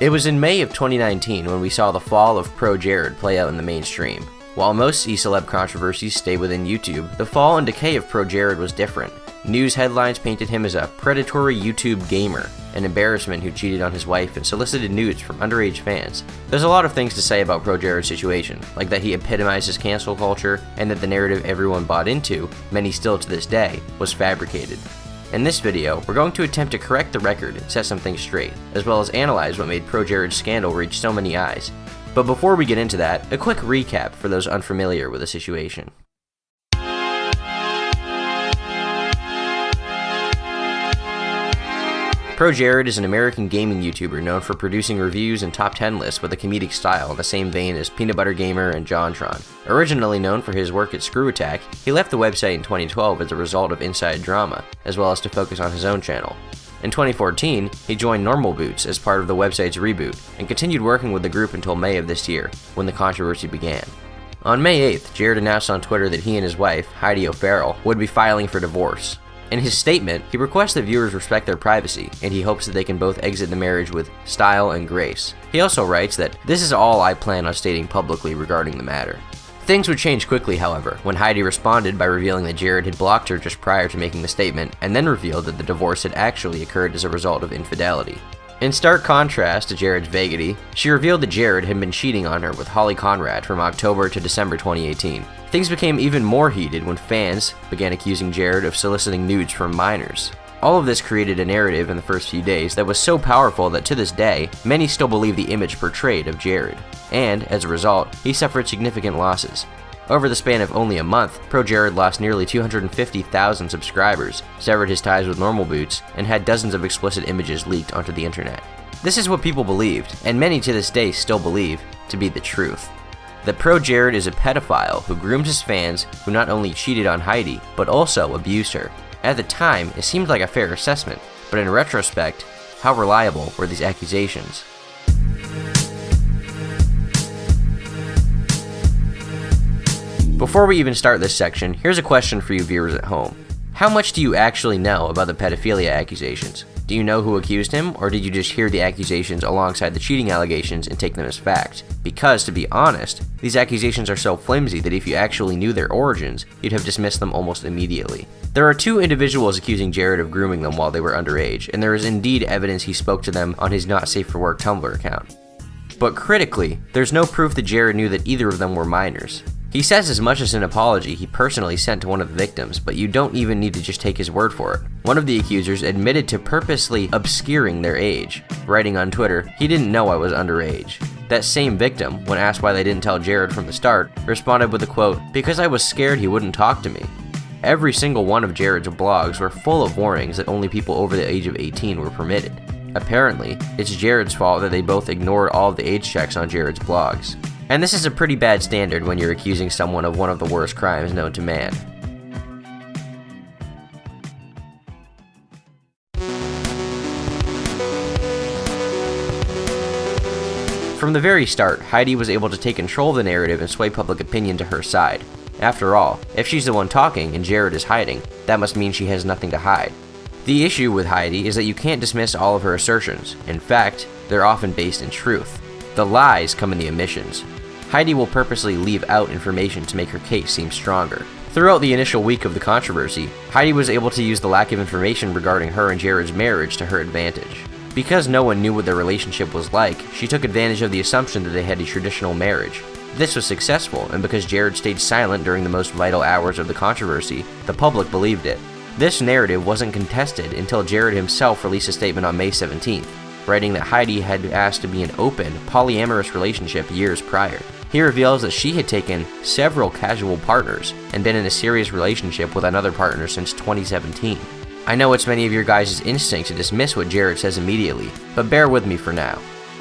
It was in May of 2019 when we saw the fall of ProJared play out in the mainstream. While most e-celeb controversies stay within YouTube, the fall and decay of ProJared was different. News headlines painted him as a predatory YouTube gamer, an embarrassment who cheated on his wife and solicited nudes from underage fans. There's a lot of things to say about ProJared's situation, like that he epitomizes cancel culture and that the narrative everyone bought into, many still to this day, was fabricated. In this video, we're going to attempt to correct the record and set some things straight, as well as analyze what made ProJared's scandal reach so many eyes. But before we get into that, a quick recap for those unfamiliar with the situation. ProJared is an American gaming YouTuber known for producing reviews and top 10 lists with a comedic style in the same vein as Peanut Butter Gamer and JonTron. Originally known for his work at Screw Attack, he left the website in 2012 as a result of inside drama, as well as to focus on his own channel. In 2014, he joined Normal Boots as part of the website's reboot, and continued working with the group until May of this year, when the controversy began. On May 8th, Jared announced on Twitter that he and his wife, Heidi O'Farrell, would be filing for divorce. In his statement, he requests that viewers respect their privacy, and he hopes that they can both exit the marriage with style and grace. He also writes that, "This is all I plan on stating publicly regarding the matter." Things would change quickly, however, when Heidi responded by revealing that Jared had blocked her just prior to making the statement, and then revealed that the divorce had actually occurred as a result of infidelity. In stark contrast to Jared's vaguety, she revealed that Jared had been cheating on her with Holly Conrad from October to December 2018. Things became even more heated when fans began accusing Jared of soliciting nudes from minors. All of this created a narrative in the first few days that was so powerful that to this day, many still believe the image portrayed of Jared. And, as a result, he suffered significant losses. Over the span of only a month, ProJared lost nearly 250,000 subscribers, severed his ties with Normal Boots, and had dozens of explicit images leaked onto the internet. This is what people believed, and many to this day still believe, to be the truth. That ProJared is a pedophile who groomed his fans, who not only cheated on Heidi, but also abused her. At the time, it seemed like a fair assessment, but in retrospect, how reliable were these accusations? Before we even start this section, here's a question for you viewers at home. How much do you actually know about the pedophilia accusations? Do you know who accused him, or did you just hear the accusations alongside the cheating allegations and take them as fact? Because, to be honest, these accusations are so flimsy that if you actually knew their origins, you'd have dismissed them almost immediately. There are two individuals accusing Jared of grooming them while they were underage, and there is indeed evidence he spoke to them on his Not Safe for Work Tumblr account. But critically, there's no proof that Jared knew that either of them were minors. He says as much as an apology he personally sent to one of the victims, but you don't even need to just take his word for it. One of the accusers admitted to purposely obscuring their age, writing on Twitter, "He didn't know I was underage." That same victim, when asked why they didn't tell Jared from the start, responded with a quote, "Because I was scared he wouldn't talk to me." Every single one of Jared's blogs were full of warnings that only people over the age of 18 were permitted. Apparently, it's Jared's fault that they both ignored all of the age checks on Jared's blogs. And this is a pretty bad standard when you're accusing someone of one of the worst crimes known to man. From the very start, Heidi was able to take control of the narrative and sway public opinion to her side. After all, if she's the one talking and Jared is hiding, that must mean she has nothing to hide. The issue with Heidi is that you can't dismiss all of her assertions. In fact, they're often based in truth. The lies come in the omissions. Heidi will purposely leave out information to make her case seem stronger. Throughout the initial week of the controversy, Heidi was able to use the lack of information regarding her and Jared's marriage to her advantage. Because no one knew what their relationship was like, she took advantage of the assumption that they had a traditional marriage. This was successful, and because Jared stayed silent during the most vital hours of the controversy, the public believed it. This narrative wasn't contested until Jared himself released a statement on May 17th, writing that Heidi had asked to be in an open, polyamorous relationship years prior. He reveals that she had taken several casual partners and been in a serious relationship with another partner since 2017. I know it's many of your guys' instinct to dismiss what Jared says immediately, but bear with me for now.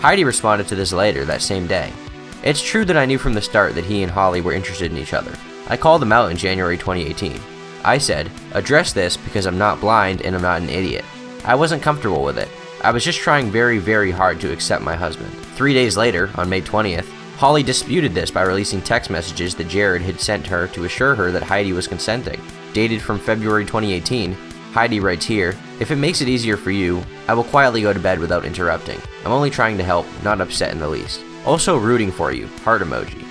Heidi responded to this later that same day. "It's true that I knew from the start that he and Holly were interested in each other. I called them out in January 2018. I said, address this because I'm not blind and I'm not an idiot. I wasn't comfortable with it. I was just trying very, very hard to accept my husband." 3 days later, on May 20th, Holly disputed this by releasing text messages that Jared had sent her to assure her that Heidi was consenting. Dated from February 2018, Heidi writes here, "If it makes it easier for you, I will quietly go to bed without interrupting. I'm only trying to help, not upset in the least. Also rooting for you, heart emoji.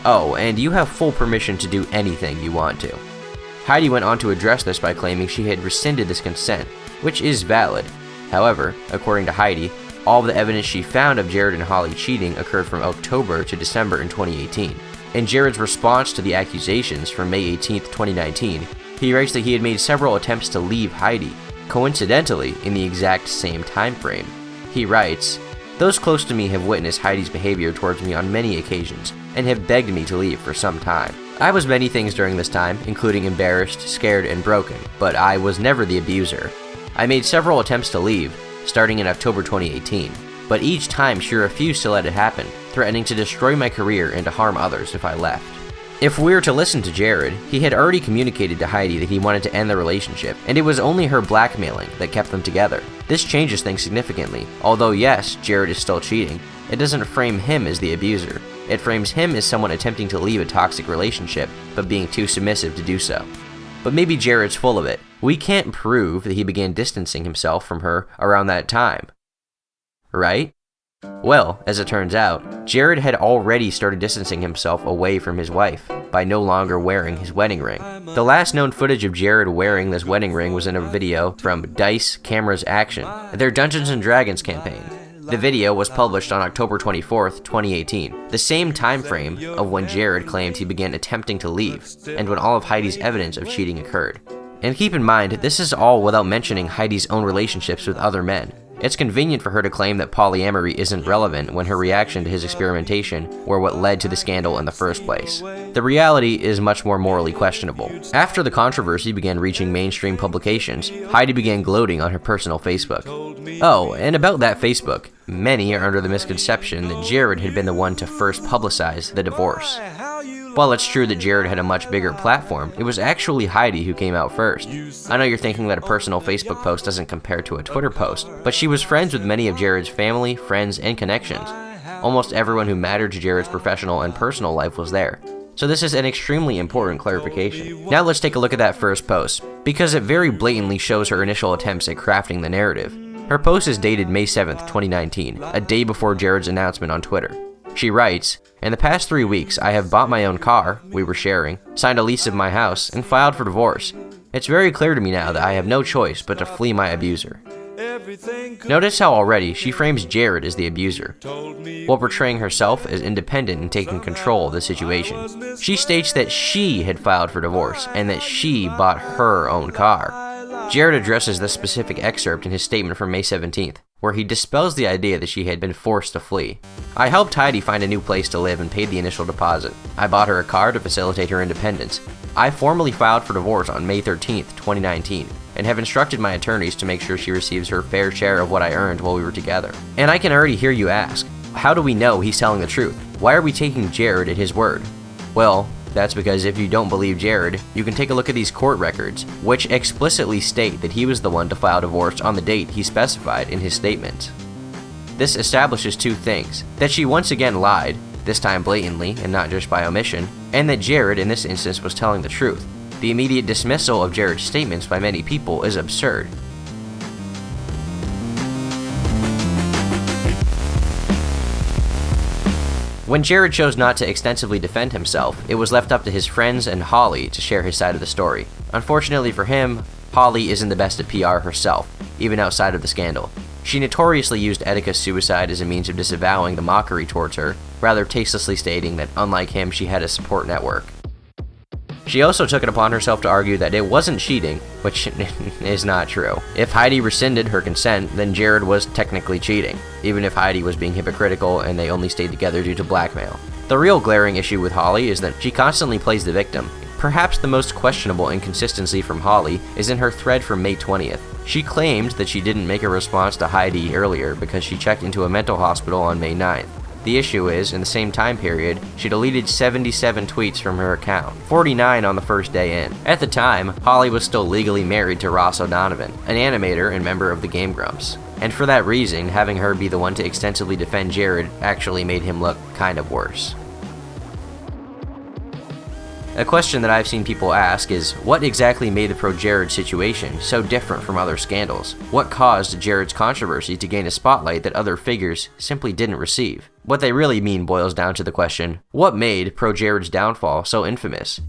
Oh, and you have full permission to do anything you want to." Heidi went on to address this by claiming she had rescinded this consent, which is valid. However, according to Heidi, all of the evidence she found of Jared and Holly cheating occurred from October to December in 2018. In Jared's response to the accusations from May 18, 2019, he writes that he had made several attempts to leave Heidi, coincidentally in the exact same time frame. He writes, "Those close to me have witnessed Heidi's behavior towards me on many occasions and have begged me to leave for some time. I was many things during this time, including embarrassed, scared, and broken, but I was never the abuser. I made several attempts to leave, starting in October 2018, but each time she refused to let it happen, threatening to destroy my career and to harm others if I left." If we're to listen to Jared, he had already communicated to Heidi that he wanted to end the relationship, and it was only her blackmailing that kept them together. This changes things significantly. Although yes, Jared is still cheating, it doesn't frame him as the abuser. It frames him as someone attempting to leave a toxic relationship, but being too submissive to do so. But maybe Jared's full of it. We can't prove that he began distancing himself from her around that time. Right? Well, as it turns out, Jared had already started distancing himself away from his wife by no longer wearing his wedding ring. The last known footage of Jared wearing this wedding ring was in a video from Dice Cameras Action, their Dungeons & Dragons campaign. The video was published on October 24th, 2018, the same time frame of when Jared claimed he began attempting to leave, and when all of Heidi's evidence of cheating occurred. And keep in mind, this is all without mentioning Heidi's own relationships with other men. It's convenient for her to claim that polyamory isn't relevant when her reaction to his experimentation were what led to the scandal in the first place. The reality is much more morally questionable. After the controversy began reaching mainstream publications, Heidi began gloating on her personal Facebook. Oh, and about that Facebook, many are under the misconception that Jared had been the one to first publicize the divorce. While it's true that Jared had a much bigger platform, it was actually Heidi who came out first. I know you're thinking that a personal Facebook post doesn't compare to a Twitter post, but she was friends with many of Jared's family, friends, and connections. Almost everyone who mattered to Jared's professional and personal life was there. So this is an extremely important clarification. Now let's take a look at that first post, because it very blatantly shows her initial attempts at crafting the narrative. Her post is dated May 7th, 2019, a day before Jared's announcement on Twitter. She writes, "In the past 3 weeks, I have bought my own car, we were sharing, signed a lease of my house, and filed for divorce. It's very clear to me now that I have no choice but to flee my abuser." Notice how already she frames Jared as the abuser, while portraying herself as independent and taking control of the situation. She states that she had filed for divorce, and that she bought her own car. Jared addresses this specific excerpt in his statement from May 17th, where he dispels the idea that she had been forced to flee. "I helped Heidi find a new place to live and paid the initial deposit. I bought her a car to facilitate her independence. I formally filed for divorce on May 13th, 2019, and have instructed my attorneys to make sure she receives her fair share of what I earned while we were together." And I can already hear you ask, how do we know he's telling the truth? Why are we taking Jared at his word? Well, that's because if you don't believe Jared, you can take a look at these court records, which explicitly state that he was the one to file divorce on the date he specified in his statement. This establishes two things: that she once again lied, this time blatantly and not just by omission, and that Jared in this instance was telling the truth. The immediate dismissal of Jared's statements by many people is absurd. When Jared chose not to extensively defend himself, it was left up to his friends and Holly to share his side of the story. Unfortunately for him, Holly isn't the best at PR herself, even outside of the scandal. She notoriously used Etika's suicide as a means of disavowing the mockery towards her, rather tastelessly stating that unlike him, she had a support network. She also took it upon herself to argue that it wasn't cheating, which is not true. If Heidi rescinded her consent, then Jared was technically cheating, even if Heidi was being hypocritical and they only stayed together due to blackmail. The real glaring issue with Holly is that she constantly plays the victim. Perhaps the most questionable inconsistency from Holly is in her thread from May 20th. She claimed that she didn't make a response to Heidi earlier because she checked into a mental hospital on May 9th. The issue is, in the same time period, she deleted 77 tweets from her account, 49 on the first day in. At the time, Holly was still legally married to Ross O'Donovan, an animator and member of the Game Grumps. And for that reason, having her be the one to extensively defend Jared actually made him look kind of worse. A question that I've seen people ask is, what exactly made the ProJared situation so different from other scandals? What caused Jared's controversy to gain a spotlight that other figures simply didn't receive? What they really mean boils down to the question, what made ProJared's downfall so infamous?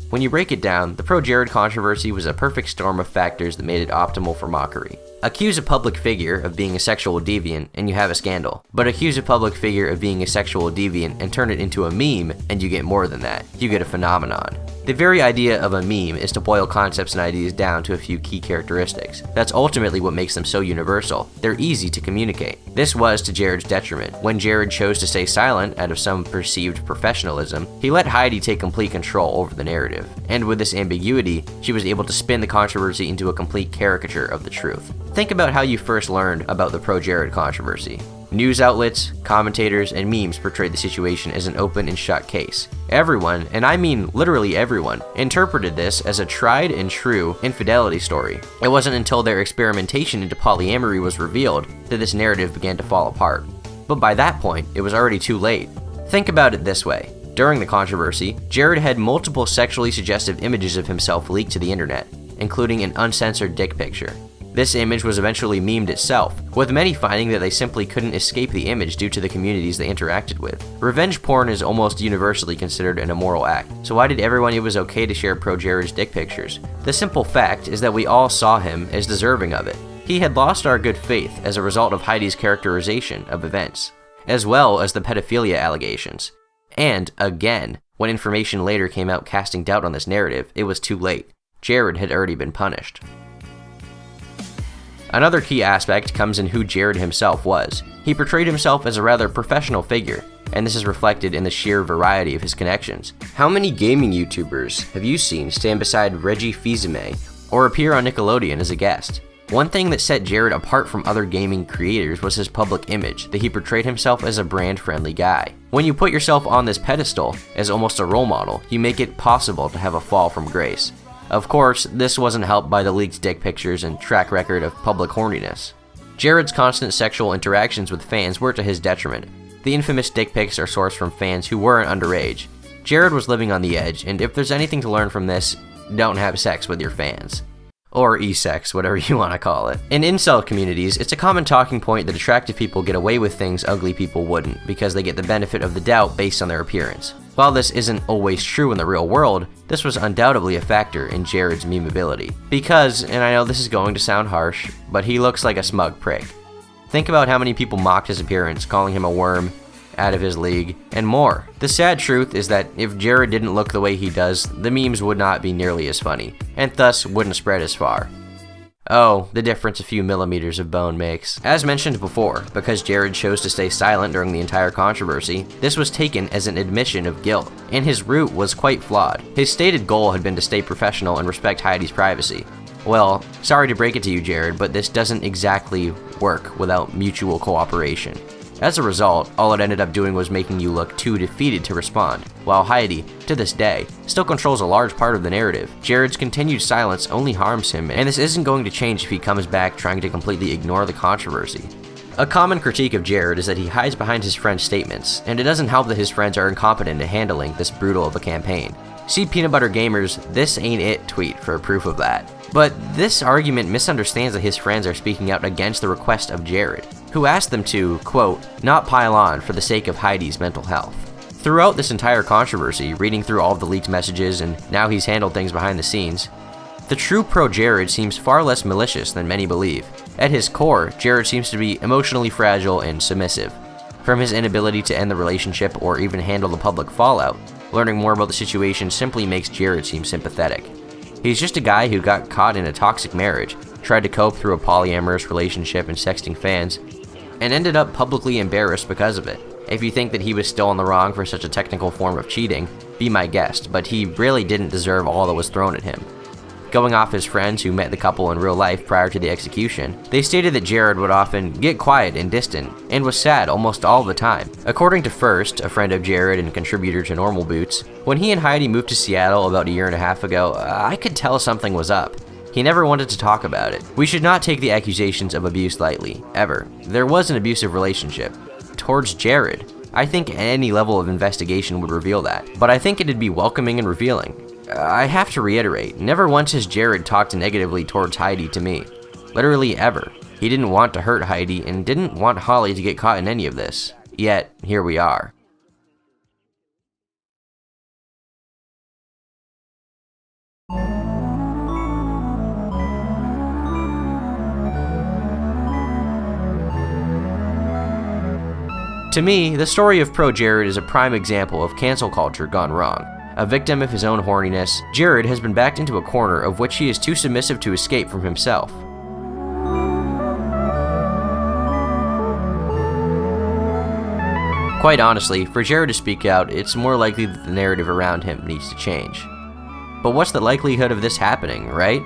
When you break it down, the ProJared controversy was a perfect storm of factors that made it optimal for mockery. Accuse a public figure of being a sexual deviant and you have a scandal. But accuse a public figure of being a sexual deviant and turn it into a meme and you get more than that. You get a phenomenon. The very idea of a meme is to boil concepts and ideas down to a few key characteristics. That's ultimately what makes them so universal. They're easy to communicate. This was to Jared's detriment. When Jared chose to stay silent out of some perceived professionalism, he let Heidi take complete control over the narrative. And with this ambiguity, she was able to spin the controversy into a complete caricature of the truth. Think about how you first learned about the ProJared controversy. News outlets, commentators, and memes portrayed the situation as an open and shut case. Everyone, and I mean literally everyone, interpreted this as a tried and true infidelity story. It wasn't until their experimentation into polyamory was revealed that this narrative began to fall apart. But by that point, it was already too late. Think about it this way. During the controversy, Jared had multiple sexually suggestive images of himself leaked to the internet, including an uncensored dick picture. This image was eventually memed itself, with many finding that they simply couldn't escape the image due to the communities they interacted with. Revenge porn is almost universally considered an immoral act, so why did everyone it was okay to share ProJared's dick pictures? The simple fact is that we all saw him as deserving of it. He had lost our good faith as a result of Heidi's characterization of events, as well as the pedophilia allegations. And, again, when information later came out casting doubt on this narrative, it was too late. Jared had already been punished. Another key aspect comes in who Jared himself was. He portrayed himself as a rather professional figure, and this is reflected in the sheer variety of his connections. How many gaming YouTubers have you seen stand beside Reggie Fils-Aimé or appear on Nickelodeon as a guest? One thing that set Jared apart from other gaming creators was his public image, that he portrayed himself as a brand-friendly guy. When you put yourself on this pedestal as almost a role model, you make it possible to have a fall from grace. Of course, this wasn't helped by the leaked dick pictures and track record of public horniness. Jared's constant sexual interactions with fans were to his detriment. The infamous dick pics are sourced from fans who weren't underage. Jared was living on the edge, and if there's anything to learn from this, don't have sex with your fans. Or e-sex, whatever you want to call it. In incel communities, it's a common talking point that attractive people get away with things ugly people wouldn't, because they get the benefit of the doubt based on their appearance. While this isn't always true in the real world, this was undoubtedly a factor in Jared's memeability. Because, and I know this is going to sound harsh, but he looks like a smug prick. Think about how many people mocked his appearance, calling him a worm, out of his league, and more. The sad truth is that if Jared didn't look the way he does, the memes would not be nearly as funny, and thus wouldn't spread as far. Oh, the difference a few millimeters of bone makes. As mentioned before, because Jared chose to stay silent during the entire controversy, this was taken as an admission of guilt, and his route was quite flawed. His stated goal had been to stay professional and respect Heidi's privacy. Well, sorry to break it to you, Jared, but this doesn't exactly work without mutual cooperation. As a result, all it ended up doing was making you look too defeated to respond, while Heidi, to this day, still controls a large part of the narrative. Jared's continued silence only harms him, and this isn't going to change if he comes back trying to completely ignore the controversy. A common critique of Jared is that he hides behind his friends' statements, and it doesn't help that his friends are incompetent at handling this brutal of a campaign. See Peanut Butter Gamer's "This Ain't It" tweet for proof of that. But this argument misunderstands that his friends are speaking out against the request of Jared, who asked them to, quote, not pile on for the sake of Heidi's mental health. Throughout this entire controversy, reading through all of the leaked messages and now he's handled things behind the scenes, the true ProJared seems far less malicious than many believe. At his core, Jared seems to be emotionally fragile and submissive. From his inability to end the relationship or even handle the public fallout, learning more about the situation simply makes Jared seem sympathetic. He's just a guy who got caught in a toxic marriage, tried to cope through a polyamorous relationship and sexting fans, and ended up publicly embarrassed because of it. If you think that he was still in the wrong for such a technical form of cheating, be my guest, but he really didn't deserve all that was thrown at him. Going off his friends who met the couple in real life prior to the execution, they stated that Jared would often get quiet and distant, and was sad almost all the time. According to First, a friend of Jared and contributor to Normal Boots, when he and Heidi moved to Seattle about a year and a half ago, I could tell something was up. He never wanted to talk about it. We should not take the accusations of abuse lightly, ever. There was an abusive relationship. Towards Jared. I think any level of investigation would reveal that, but I think it'd be welcoming and revealing. I have to reiterate, never once has Jared talked negatively towards Heidi to me. Literally ever. He didn't want to hurt Heidi and didn't want Holly to get caught in any of this. Yet, here we are. To me, the story of ProJared is a prime example of cancel culture gone wrong. A victim of his own horniness, Jared has been backed into a corner of which he is too submissive to escape from himself. Quite honestly, for Jared to speak out, it's more likely that the narrative around him needs to change. But what's the likelihood of this happening, right?